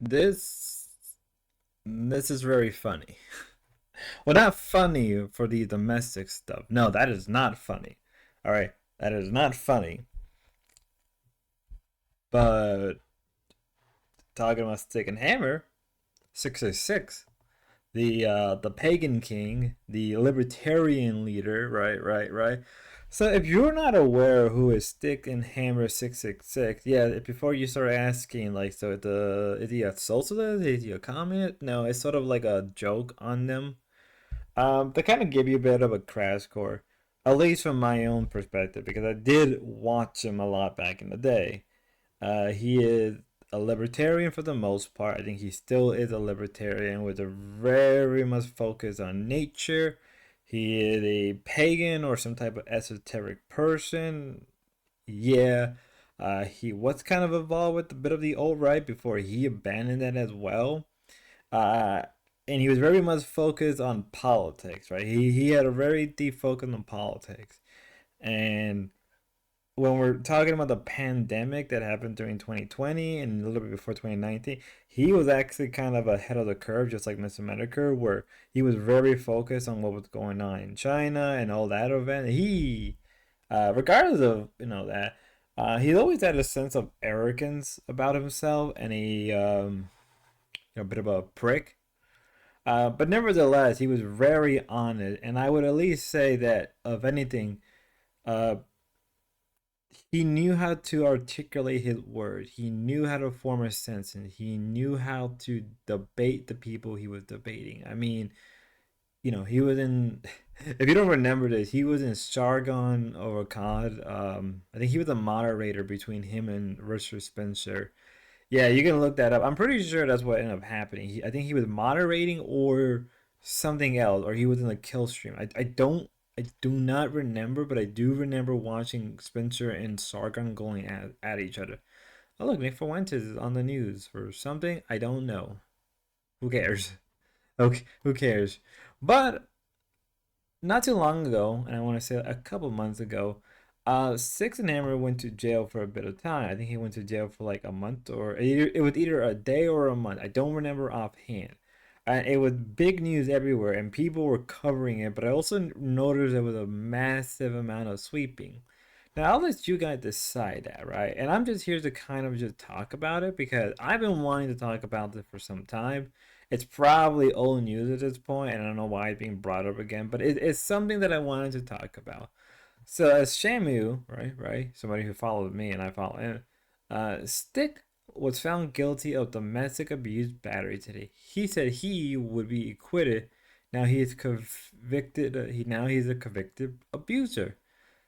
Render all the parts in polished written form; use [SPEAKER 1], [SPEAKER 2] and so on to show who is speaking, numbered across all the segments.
[SPEAKER 1] This this is very funny. Well, not funny for the domestic stuff. No, that is not funny. All right, that is not funny. But talking about Stick and Hammer, 666, the pagan king, the libertarian leader, right. So if you're not aware who is Stick and Hammer 666, yeah, before you start asking like, so is he a socialist? Is he a communist? No, it's sort of like a joke on them. To kind of give you a bit of a crash course, at least from my own perspective, because I did watch him a lot back in the day. He is a libertarian for the most part. I think he still is a libertarian with a very much focus on nature. He is a pagan or some type of esoteric person. Yeah. He was kind of involved with a bit of the alt right before he abandoned that as well. Uh, and he was very much focused on politics, right? He had a very deep focus on politics. And when we're talking about the pandemic that happened during 2020 and a little bit before 2019, he was actually kind of ahead of the curve, just like Mr. Medicare, where he was very focused on what was going on in China and all that event. Regardless of that, he always had a sense of arrogance about himself and a bit of a prick. But nevertheless, he was very honest, and I would at least say that, of anything, uh, he knew how to articulate his words. He knew how to form a sentence. He knew how to debate the people he was debating. I mean, he was in. If you don't remember this, he was in Sargon or Akkad. I think he was a moderator between him and Richard Spencer. Yeah, you can look that up. I'm pretty sure that's what ended up happening. I think he was moderating or something else, or he was in the kill stream. I do not remember, but I do remember watching Spencer and Sargon going at each other. Oh look, Nick Fuentes is on the news for something I don't know. Who cares? Okay, who cares? But not too long ago, and I want to say a couple months ago, Six and Hammer went to jail for a bit of time. I think he went to jail for like a month, or it was either a day or a month. I don't remember offhand. And it was big news everywhere, and people were covering it. But I also noticed there was a massive amount of sweeping. Now I'll let you guys decide that, right? And I'm just here to kind of just talk about it because I've been wanting to talk about this for some time. It's probably old news at this point, and I don't know why it's being brought up again, but it's something that I wanted to talk about. So as Shamu, right, somebody who followed me and I follow him, Stick was found guilty of domestic abuse battery today. He said he would be acquitted. Now he is convicted. He's a convicted abuser.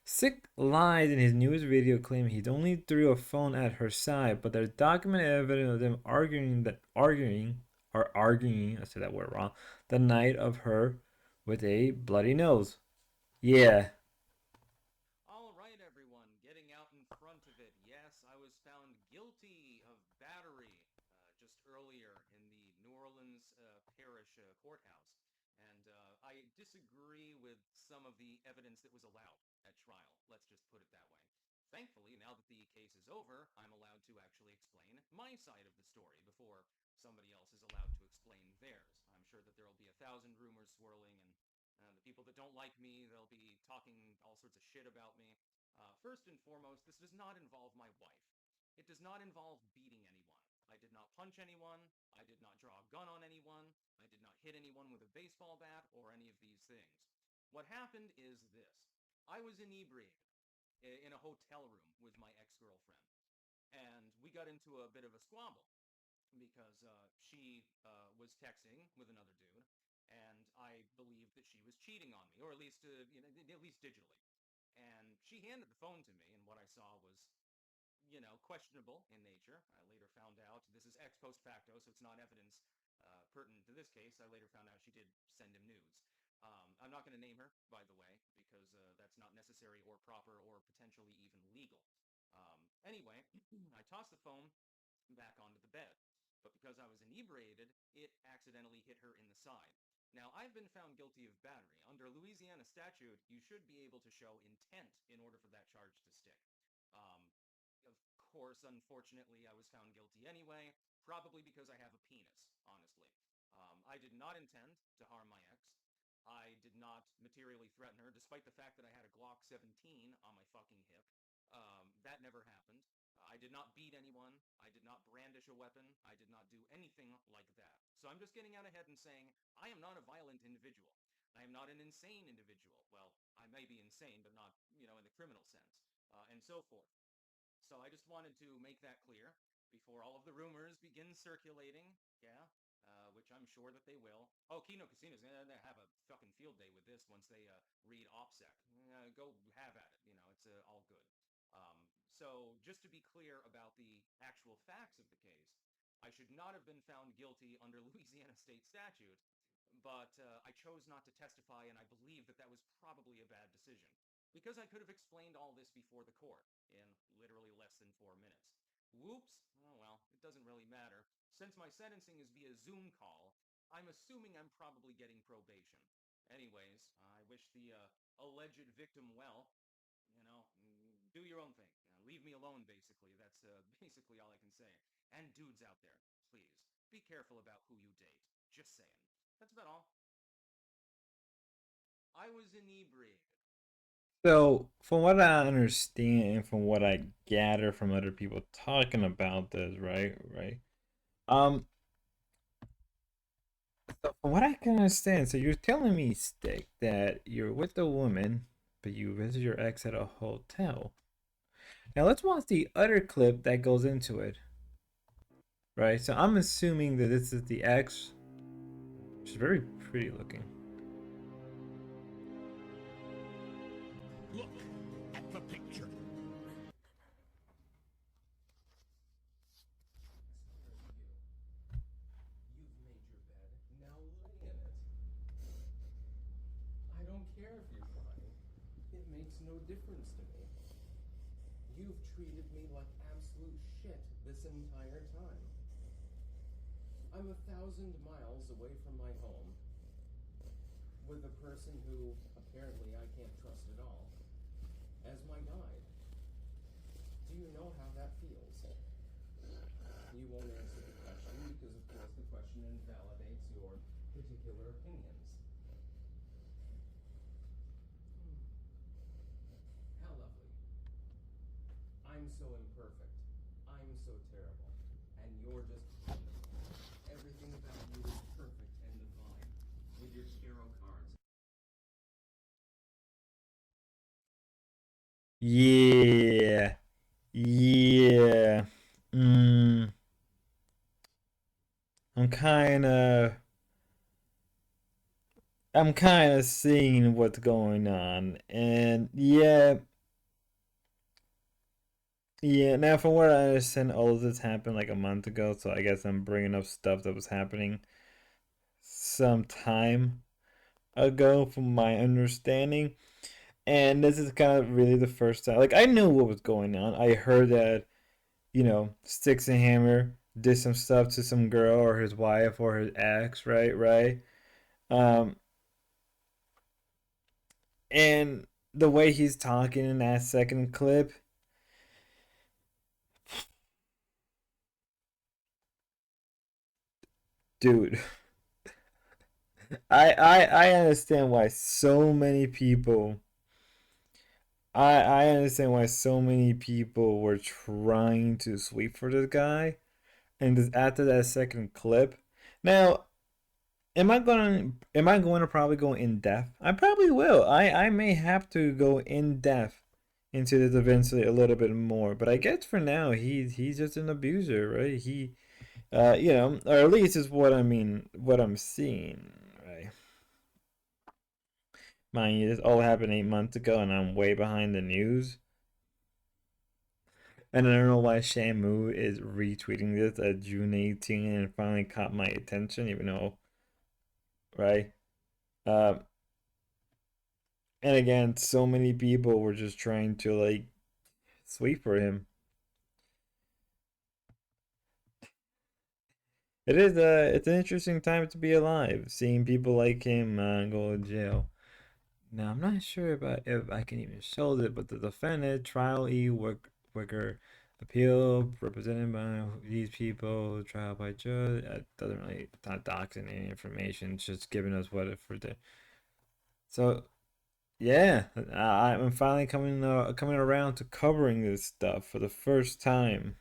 [SPEAKER 1] Sick lies in his newest video claiming he only threw a phone at her side, but there's documented evidence of them arguing, I said that word wrong, the night of her with a bloody nose. Yeah.
[SPEAKER 2] All right, everyone, getting out in front of it. Yes, I was found guilty of battery just earlier in the New Orleans Parish Courthouse. And I disagree with some of the evidence that was allowed at trial. Let's just put it that way. Thankfully, now that the case is over, I'm allowed to actually explain my side of the story before somebody else is allowed to explain theirs. I'm sure that there will be a thousand rumors swirling, and the people that don't like me, they'll be talking all sorts of shit about me. First and foremost, this does not involve my wife. It does not involve beating anyone. I did not punch anyone. I did not draw a gun on anyone. I did not hit anyone with a baseball bat or any of these things. What happened is this. I was inebriated in a hotel room with my ex-girlfriend, and we got into a bit of a squabble because she was texting with another dude, and I believed that she was cheating on me, or at least digitally. And she handed the phone to me, and what I saw was, questionable in nature. I later found out this is ex post facto, so it's not evidence pertinent to this case. I later found out she did send him nudes. I'm not going to name her, by the way, because that's not necessary or proper or potentially even legal. Anyway, I tossed the phone back onto the bed. But because I was inebriated, it accidentally hit her in the side. Now, I've been found guilty of battery. Under Louisiana statute, you should be able to show intent in order for that charge to stick. Of course, unfortunately, I was found guilty anyway. Probably because I have a penis, honestly. I did not intend to harm my ex. I did not materially threaten her, despite the fact that I had a Glock 17 on my fucking hip. That never happened. I did not beat anyone. I did not brandish a weapon. I did not do anything like that. So I'm just getting out ahead and saying I am not a violent individual. I am not an insane individual. Well, I may be insane, but not, in the criminal sense, and so forth. So I just wanted to make that clear before all of the rumors begin circulating. Yeah, which I'm sure that they will. Oh, Kino Casinos, they have a fucking field day with this once they read OPSEC. Go have at it. It's all good. So just to be clear about the actual facts of the case, I should not have been found guilty under Louisiana state statute, but I chose not to testify, and I believe that that was probably a bad decision because I could have explained all this before the court in literally less than 4 minutes. Whoops. Oh well, it doesn't really matter. Since my sentencing is via Zoom call, I'm assuming I'm probably getting probation. Anyways, I wish the alleged victim well. Do your own thing. Leave me alone, basically. That's basically all I can say. And dudes out there, please, be careful about who you date. Just saying. That's about all. I was inebriated.
[SPEAKER 1] So, from what I understand and from what I gather from other people talking about this, right? Um, so from what I can understand, so you're telling me, Stick, that you're with a woman, but you visit your ex at a hotel. Now let's watch the other clip that goes into it, right? So I'm assuming that this is the ex. She's very pretty looking.
[SPEAKER 3] Look at the picture.
[SPEAKER 4] You've made your bed. Now lay in it. I don't care if you're crying. It makes no difference to me. You've treated me like absolute shit this entire time. I'm 1,000 miles away from my home with a person who apparently I can't trust at all as my guide. Do you know how that feels? You won't answer the question because, of course, the question invalidates your particular opinions. How lovely. I'm so imperfect. I'm so terrible. And you're just wonderful. Everything about you is perfect and divine. With your tarot cards.
[SPEAKER 1] Yeah, yeah. Mm, I'm kind of, I'm kind of seeing what's going on, and yeah. Now, from what I understand, all of this happened like a month ago, so I guess I'm bringing up stuff that was happening some time ago, from my understanding. And this is kind of really the first time. Like, I knew what was going on. I heard that, Sticks and Hammer did some stuff to some girl or his wife or his ex, right? Um, and the way he's talking in that second clip, dude, I understand why so many people. I understand why so many people were trying to sweep for this guy, and just after that second clip. Now, am I going to probably go in depth? I probably will. I may have to go in depth into this eventually a little bit more, but I guess for now he's just an abuser, right? Or at least is what I'm seeing, right? Mind you, this all happened 8 months ago, and I'm way behind the news. And I don't know why Shamu is retweeting this at June 18 and finally caught my attention, even though, right? Um, and again, so many people were just trying to like sweep for him. It's an interesting time to be alive, seeing people like him go to jail. Now I'm not sure about if I can even show it, but the defendant, Trial E. Wicker, appeal represented by these people, trial by judge. It doesn't really, it's not doxing any information, it's just giving us what for the. So yeah, I'm finally coming around to covering this stuff for the first time.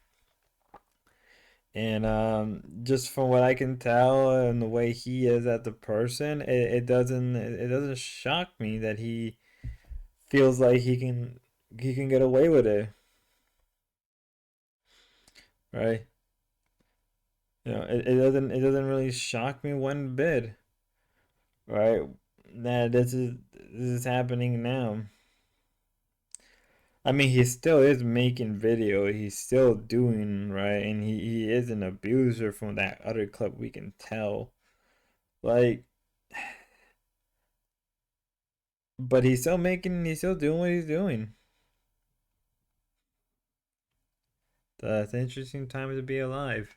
[SPEAKER 1] And just from what I can tell and the way he is as a person, it doesn't shock me that he feels like he can get away with it, right? It doesn't really shock me one bit, right? That this is happening now. I mean, he still is making video. He's still doing right, and he is an abuser from that other clip. We can tell, like, but he's still doing what he's doing. That's an interesting time to be alive.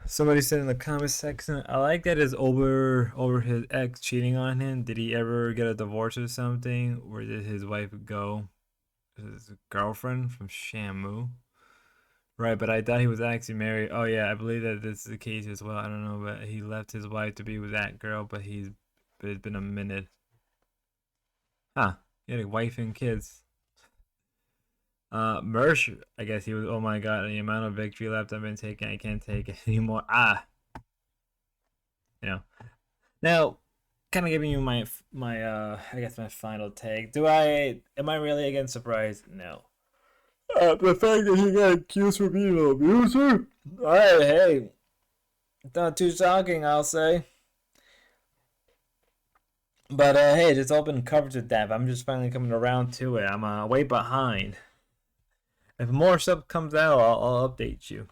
[SPEAKER 1] Somebody said in the comment section, I like that is over his ex cheating on him. Did he ever get a divorce or something? Where did his wife go? His girlfriend from Shamu. Right, but I thought he was actually married. Oh yeah, I believe that this is the case as well. I don't know, but he left his wife to be with that girl, but it's been a minute. Huh. He had a wife and kids. Mersh, I guess he was. Oh my god, the amount of victory left I've been taking, I can't take it anymore. You know. Now, kind of giving you my I guess my final take. Am I really again surprised? No. The fact that he got accused for being an abuser? Alright, hey. It's not too shocking, I'll say. But hey, it's all been covered to death. I'm just finally coming around to it. I'm way behind. If more stuff comes out, I'll update you.